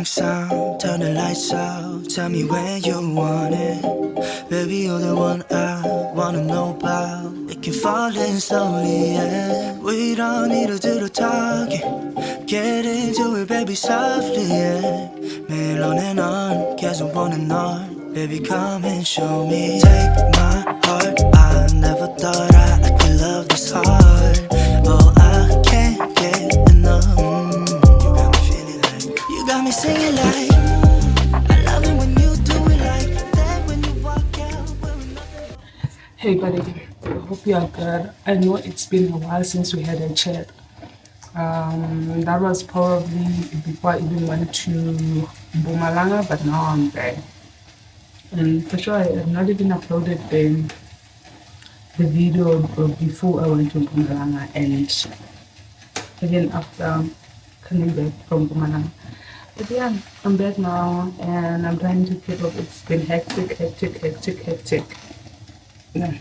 sound, turn the lights out. Tell me when you want it. Baby, you're the one I wanna know about. We can fall in slowly, yeah. We don't need to do the talking. Get into it, baby, softly, yeah. 매일 on and on, 계속 보는 널. Baby, come and show me. Take my heart, I never thought I could love this hard. Oh, I can't get enough. You got me feeling like, you got me singing like, I love it when you do it like that. When you walk out, wearing nothing. Hey buddy, I hope you are good. I know it's been a while since we had a chat. That was probably before I even went to Bumalanga, but now I'm back. And for sure, I have not even uploaded the video before I went to Bumalanga and again after coming back from Bumalanga. But yeah, I'm back now and I'm trying to keep up. It's been hectic. Yeah.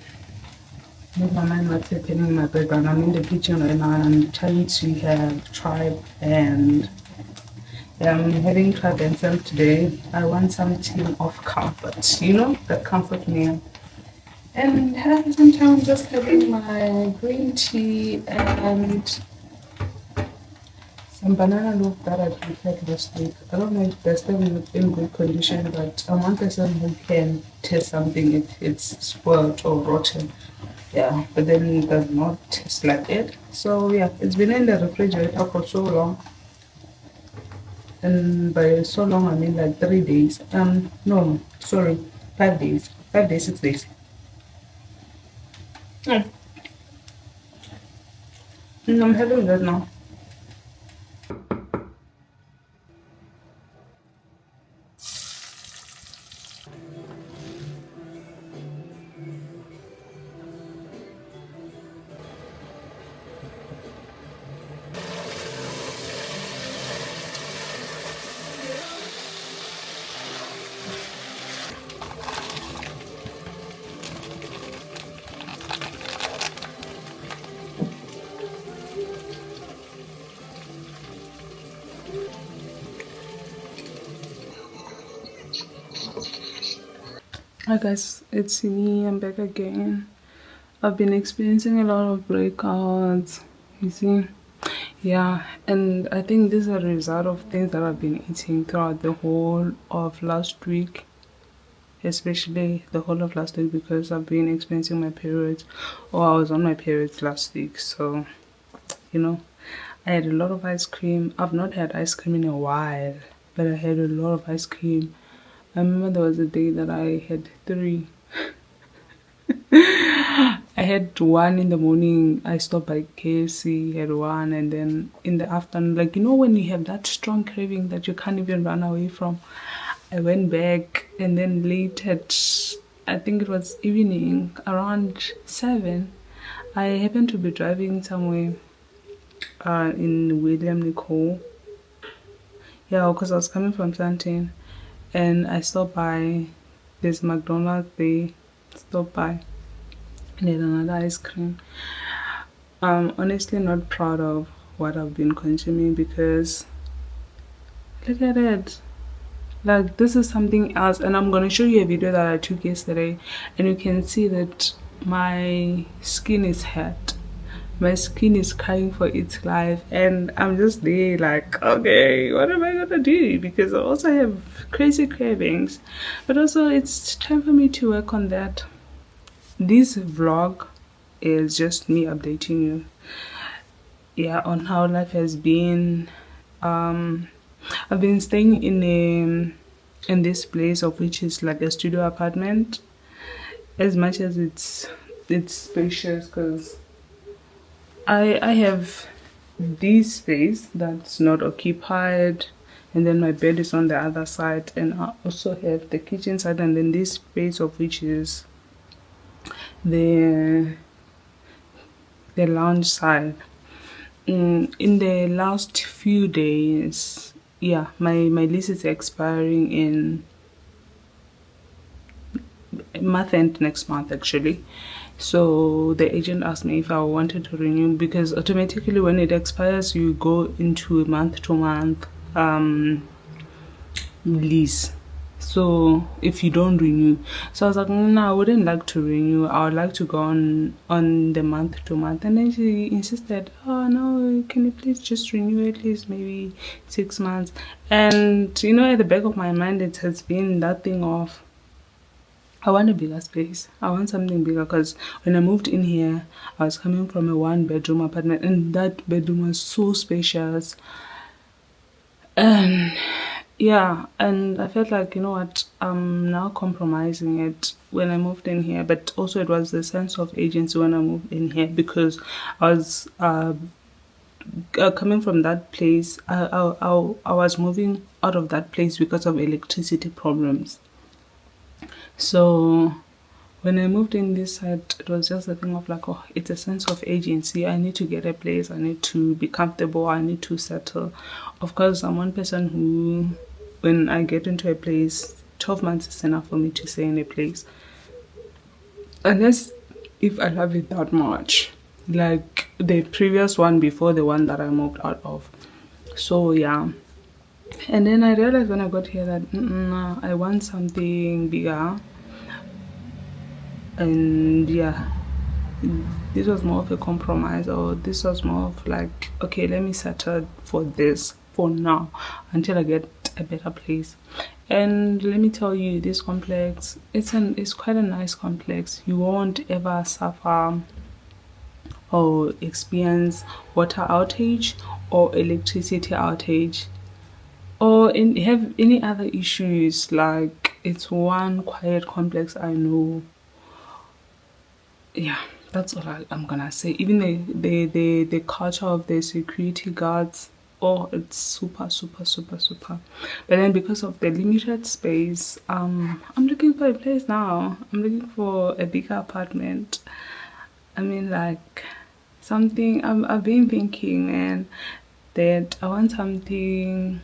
Never mind what's happening in my background. I'm in the kitchen right now and I'm trying to have tribe and I'm having tribe and some today. I want something of comfort, you know, the comfort meal. And at the same time, I'm just having my green tea and some banana loaf that I prepared last week. I don't know if they're still in good condition, but I'm one person who can taste something if it's spoiled or rotten. Yeah, but then it does not taste like it. So yeah, it's been in the refrigerator for so long. And by so long I mean like 3 days. No, sorry, 5 days. 5 days, 6 days. Mm. I'm having that now. Hi guys, it's me. I'm back again. I've been experiencing a lot of breakouts, you see. Yeah, and I think this is a result of things that I've been eating throughout the whole of last week, especially the whole of last week because I've been experiencing my periods, or I was on my periods last week. So, you know, I had a lot of ice cream. I've not had ice cream in a while, but I had a lot of ice cream. I remember there was a day that I had 3. I had 1 in the morning. I stopped by KFC, had 1, and then in the afternoon, like, you know, when you have that strong craving that you can't even run away from, I went back, and then late at, I think it was evening, around 7, I happened to be driving somewhere in William Nicole. Yeah, because I was coming from Sandton. And I stopped by this McDonald's. They stopped by and had another ice cream. I'm honestly not proud of what I've been consuming because look at it. Like, this is something else, and I'm gonna show you a video that I took yesterday, and you can see that my skin is hurt. My skin is crying for its life, and I'm just there like, okay, what am I gonna do? Because I also have crazy cravings, but also it's time for me to work on that. This vlog is just me updating you, yeah, on how life has been. I've been staying in this place, of which is like a studio apartment, as much as it's spacious, because I have this space that's not occupied, and then my bed is on the other side, and I also have the kitchen side, and then this space, of which is the lounge side. In the last few days, yeah, my lease is expiring in month end next month actually. So the agent asked me if I wanted to renew, because automatically when it expires you go into month to month lease. So if you don't renew, so I was like, no, I wouldn't like to renew. I would like to go on the month to month. And then she insisted, oh no, can you please just renew at least maybe 6 months? And at the back of my mind, it has been that thing of I want a bigger space. I want something bigger because when I moved in here, I was coming from a one-bedroom apartment, and that bedroom was so spacious. And yeah, and I felt like, you know what, I'm now compromising it when I moved in here. But also, it was the sense of agency when I moved in here because I was coming from that place. I was moving out of that place because of electricity problems. So when I moved in this side, it was just a thing of like, oh, it's a sense of agency. I need to get a place. I need to be comfortable. I need to settle. Of course, I'm one person who, when I get into a place, 12 months is enough for me to stay in a place. Unless if I love it that much. Like the previous one before the one that I moved out of. So yeah. And then I realized when I got here that nah, I want something bigger. And yeah, this was more of a compromise, or this was more of like, okay, let me settle for this for now until I get a better place. And let me tell you, this complex, it's quite a nice complex. You won't ever suffer or experience water outage or electricity outage or have any other issues. Like, it's one quiet complex I know. Yeah, that's all I'm gonna say. Even the culture of the security guards, oh, it's super super super super. But then because of the limited space, I'm looking for a place now. I'm looking for a bigger apartment. I mean, like something. I've been thinking, man, that I want something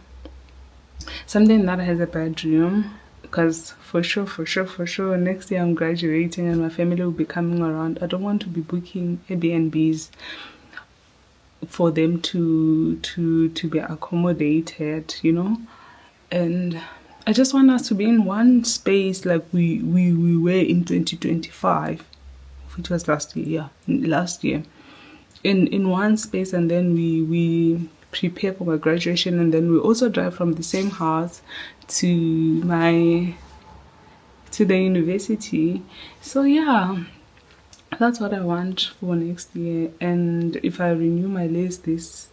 that has a bedroom, because for sure next year I'm graduating and my family will be coming around. I don't want to be booking Airbnbs for them to be accommodated. And I just want us to be in one space like we were in 2025, which was last year. Yeah, last year, in one space, and then we prepare for my graduation, and then we also drive from the same house to my to the university. So yeah, that's what I want for next year. And if I renew my lease, this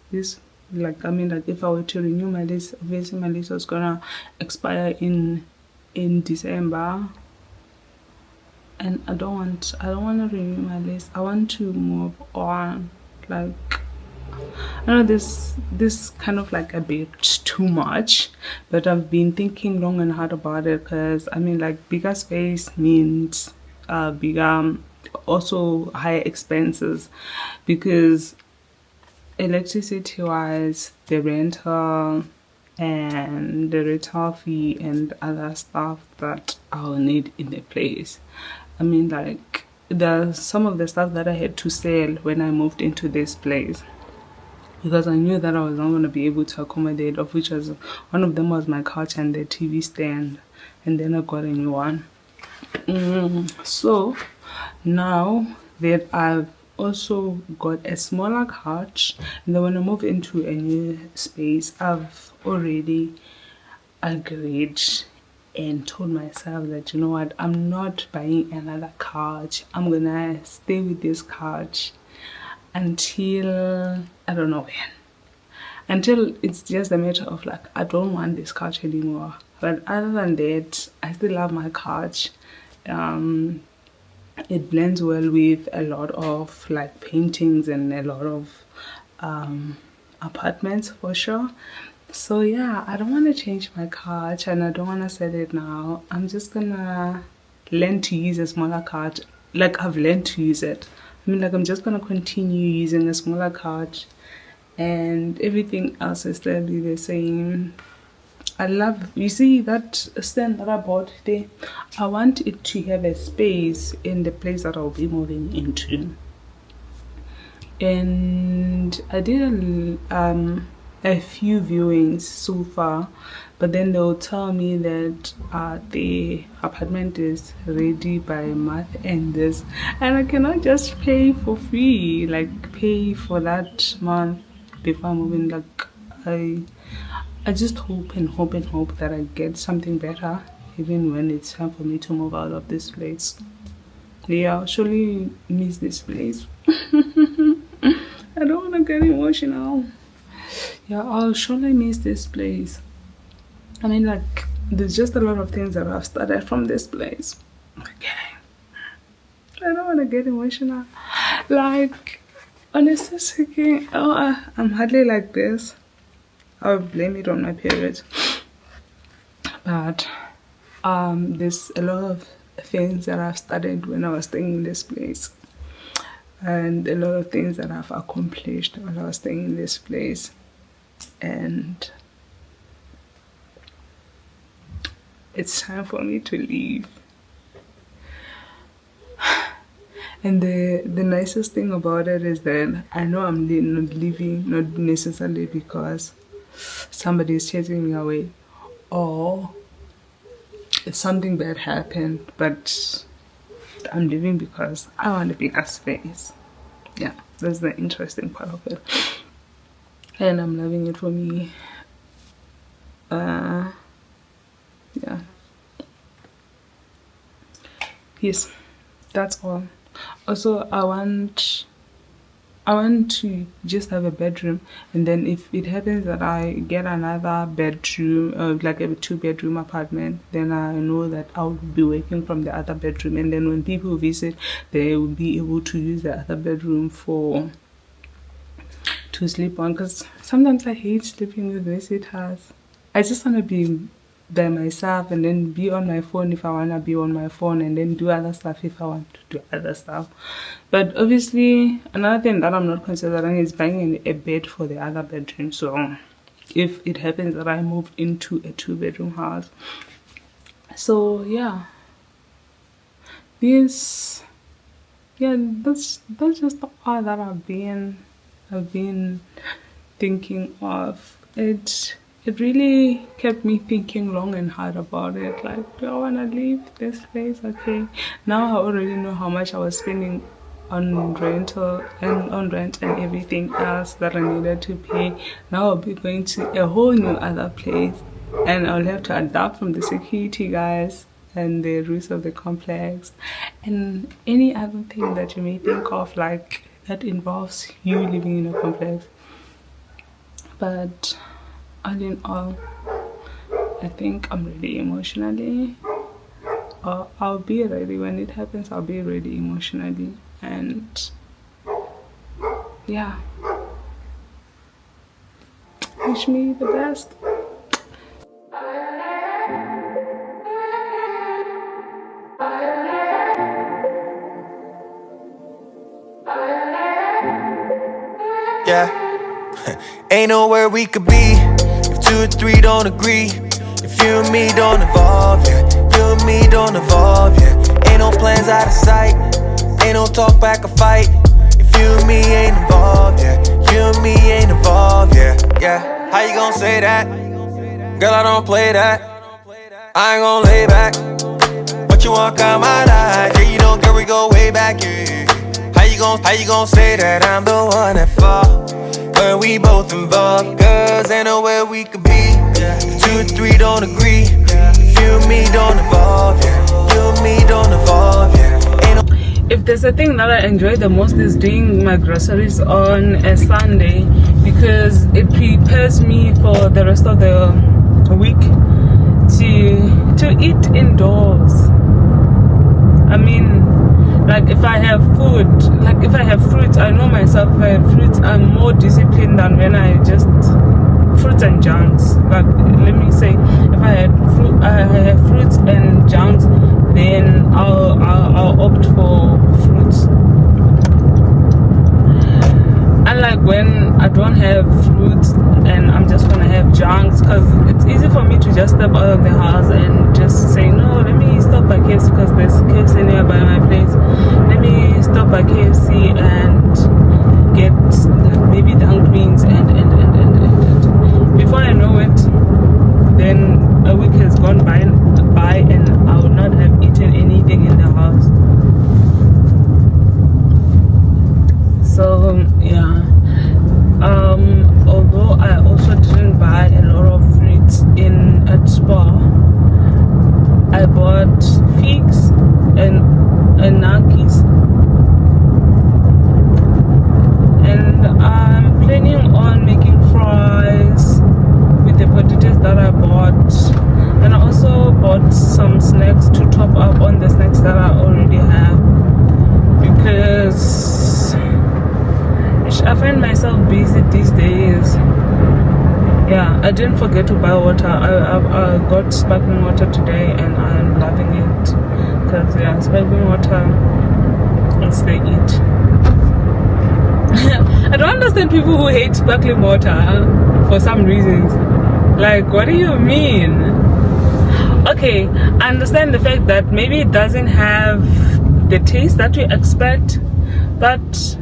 like, I mean, like if I were to renew my lease, obviously my lease was gonna expire in December, and I don't want to renew my lease. I want to move on. Like, I know this kind of like a bit too much, but I've been thinking long and hard about it, because I mean, like, bigger space means bigger, also higher expenses, because electricity wise, the rental and the rental fee and other stuff that I'll need in the place. I mean, like, some of the stuff that I had to sell when I moved into this place, because I knew that I was not going to be able to accommodate, of which was one of them was my couch and the TV stand, and then I got a new one. So now that I've also got a smaller couch, and then when I move into a new space, I've already agreed and told myself that, you know what, I'm not buying another couch. I'm gonna stay with this couch until I don't know when. Until it's just a matter of like, I don't want this couch anymore. But other than that, I still love my couch. It blends well with a lot of like paintings and a lot of apartments for sure. So yeah, I don't want to change my couch, and I don't want to sell it now. I'm just gonna learn to use a smaller couch. Like, I've learned to use it. I mean, like, I'm just gonna continue using a smaller couch, and everything else is still be the same. You see that stand that I bought there? I want it to have a space in the place that I'll be moving into. And I did a few viewings so far, but then they'll tell me that the apartment is ready by month and this, and I cannot just pay for free, like pay for that month before I'm moving. Like I just hope and hope and hope that I get something better even when it's time for me to move out of this place. Yeah, I'll surely miss this place. I don't want to get emotional. Yeah, I'll surely miss this place. I mean, like, there's just a lot of things that I've started from this place. Okay. I don't want to get emotional. Like, honestly speaking, I'm hardly like this. I'll blame it on my period. But there's a lot of things that I've started when I was staying in this place. And a lot of things that I've accomplished when I was staying in this place. And it's time for me to leave. And the nicest thing about it is that I know I'm not leaving, not necessarily because somebody is chasing me away or something bad happened, but I'm leaving because I want a bigger space. Yeah, that's the interesting part of it. And I'm loving it for me. Yeah. Yes, that's all. Also, I want to just have a bedroom, and then if it happens that I get another bedroom, like a 2-bedroom apartment, then I know that I'll be working from the other bedroom, and then when people visit, they will be able to use the other bedroom to sleep on. Because sometimes I hate sleeping with visitors. I just want to be by myself and then be on my phone if I want to be on my phone, and then do other stuff if I want to do other stuff. But obviously another thing that I'm not considering is buying a bed for the other bedroom. So if it happens that I move into a 2-bedroom house, so yeah, that's just all that I've been thinking of. It really kept me thinking long and hard about it. Like, do I want to leave this place? Okay, now I already know how much I was spending on rental and on rent and everything else that I needed to pay. Now I'll be going to a whole new other place, and I'll have to adapt from the security guys and the rules of the complex and any other thing that you may think of, like that involves you living in a complex. But all in all, I think I'm ready emotionally. I'll be ready when it happens. I'll be ready emotionally, and yeah, wish me the best. Yeah, ain't nowhere we could be if 2 or 3 don't agree. If you and me don't evolve, yeah, you and me don't evolve, yeah. Ain't no plans out of sight, ain't no talk back or fight. If you and me ain't involved, yeah, you and me ain't involved, yeah, yeah. How you gonna say that? Girl, I don't play that. I ain't gonna lay back, but you walk out my life. Yeah, you know, girl, we go way back, yeah. How you gon' say that I'm the one at fault when we both involved? Cause ain't nowhere we could be if 2 or 3 don't agree. If you and me don't evolve, yeah, you and me don't evolve, yeah. Ain't no If there's a thing that I enjoy the most is doing my groceries on a Sunday, because it prepares me for the rest of the week to eat indoors. I mean, like if I have food, like if I have fruits, I know myself. If I have fruits, I'm more disciplined than when I just fruits and junks. Like, let me say, if I have fruits and junks, then I'll opt for fruits. Unlike when I don't have fruits and I'm just gonna have junks, because it's easy for me to just step out of the house and just say, no, let me stop by KFC because there's KFC nearby my place. Let me stop by KFC and get like maybe the beans and before I know it, then a week has gone by and I would not have eaten anything in the house. So yeah, although I also didn't buy a lot of fruits in at Spa, I bought figs and nakis, and I'm planning on making fries with the potatoes that I bought, and I also bought some snacks to top up on the snacks that I already have, because I find myself busy these days. Yeah, I didn't forget to buy water. I got sparkling water today and I'm loving it, because yeah, sparkling water is the it. I don't understand people who hate sparkling water for some reasons. Like, what do you mean? Okay, I understand the fact that maybe it doesn't have the taste that we expect, but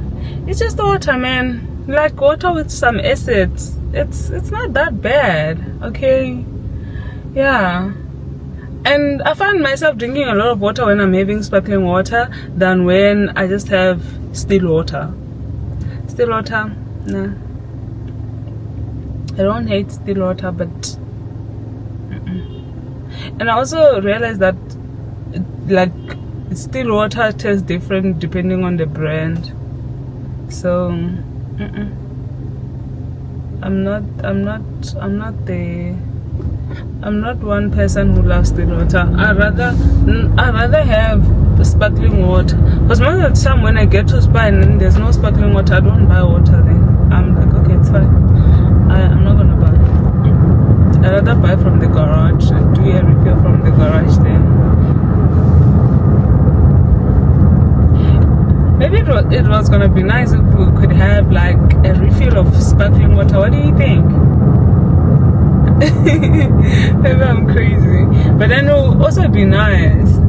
it's just water, man. Like water with some acids. It's not that bad, okay? Yeah. And I find myself drinking a lot of water when I'm having sparkling water than when I just have still water. Still water, nah. I don't hate still water, but and I also realized that like still water tastes different depending on the brand. So I'm not one person who loves still water. I'd rather have sparkling water, because most of the time when I get to Spa and there's no sparkling water, I don't buy water then. I'm like, okay, it's fine, I'm not gonna buy. I'd rather buy from the garage and do a refill from the garage then. Maybe it was gonna be nice if we could have like a refill of sparkling water. What do you think? Maybe I'm crazy, but then it will also be nice.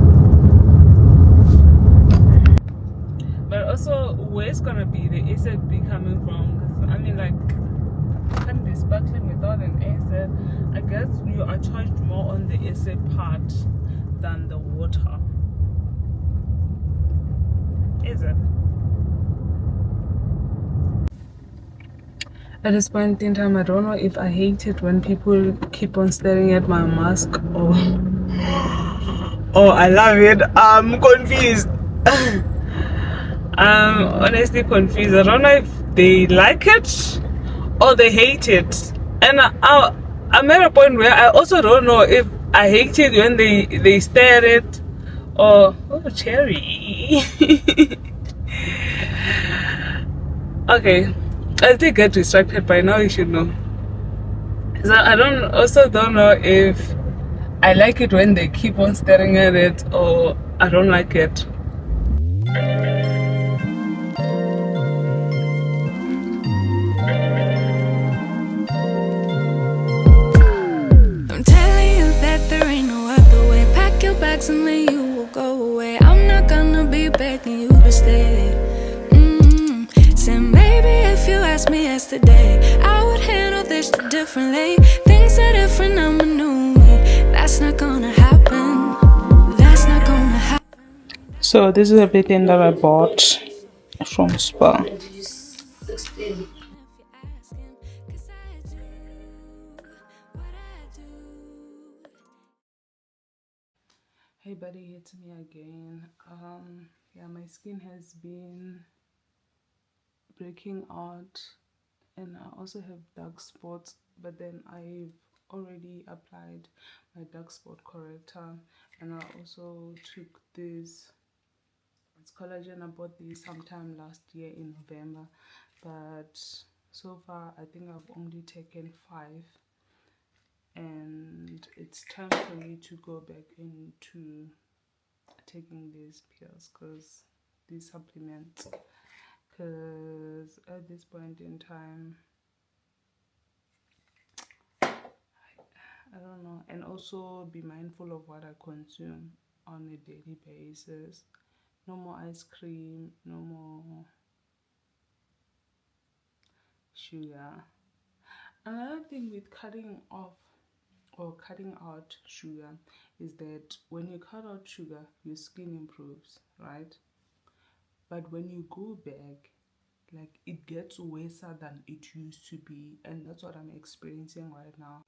But also, where's gonna be the acid be coming from? Because I mean, like, can't be sparkling without an acid. I guess you are charged more on the acid part than the water. Is it? At this point in time, I don't know if I hate it when people keep on staring at my mask, or I love it. I'm confused. I'm honestly confused. I don't know if they like it or they hate it. And I'm at a point where I also don't know if I hate it when they stare at it, or oh, cherry. Okay, I did get distracted by now. You should know. So I don't know if I like it when they keep on staring at it, or I don't like it. I'm telling you that there ain't no other way. Pack your bags and then you will go away. I'm not gonna be begging you to stay. Said maybe if you asked me yesterday, I would handle this differently. Things are different, I'm a new me. That's not gonna happen. That's not gonna happen. So this is everything that I bought from Spa. Hey buddy, it's me again. Yeah, my skin has been breaking out, and I also have dark spots, but then I've already applied my dark spot corrector, and I also took this, it's collagen. I bought this sometime last year in November, but so far I think I've only taken 5, and it's time for me to go back into taking these pills, because these supplements, because at this point in time I don't know. And also be mindful of what I consume on a daily basis. No more ice cream, no more sugar. Another thing with cutting off or cutting out sugar is that when you cut out sugar, your skin improves, right? But when you go back, like it gets worse than it used to be, and that's what I'm experiencing right now.